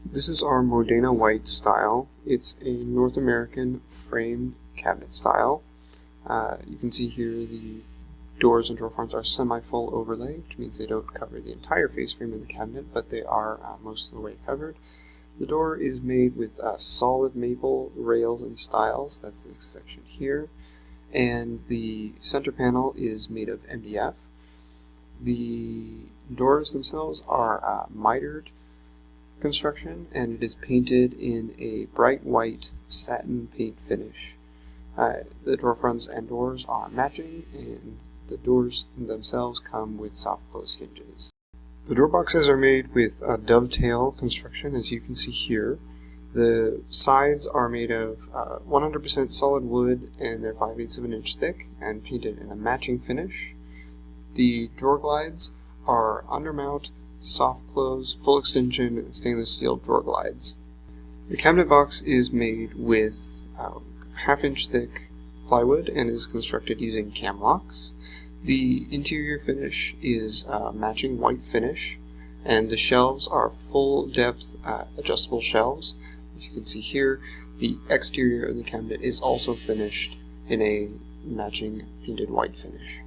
This is our Modena White style. It's a North American framed cabinet style. You can see here the doors and drawer fronts are semi-full overlay, which means they don't cover the entire face frame of the cabinet, but they are most of the way covered. The door is made with solid maple rails and stiles. That's this section here. And the center panel is made of MDF. The doors themselves are mitered construction, and it is painted in a bright white satin paint finish. The door fronts and doors are matching, and the doors themselves come with soft close hinges. The door boxes are made with a dovetail construction, as you can see here. The sides are made of 100% solid wood, and they're 5/8 of an inch thick and painted in a matching finish. The drawer glides are undermount, soft close, full extension, stainless steel drawer glides. The cabinet box is made with 1/2 inch thick plywood and is constructed using cam locks. The interior finish is matching white finish, and the shelves are full depth adjustable shelves. As you can see here, the exterior of the cabinet is also finished in a matching painted white finish.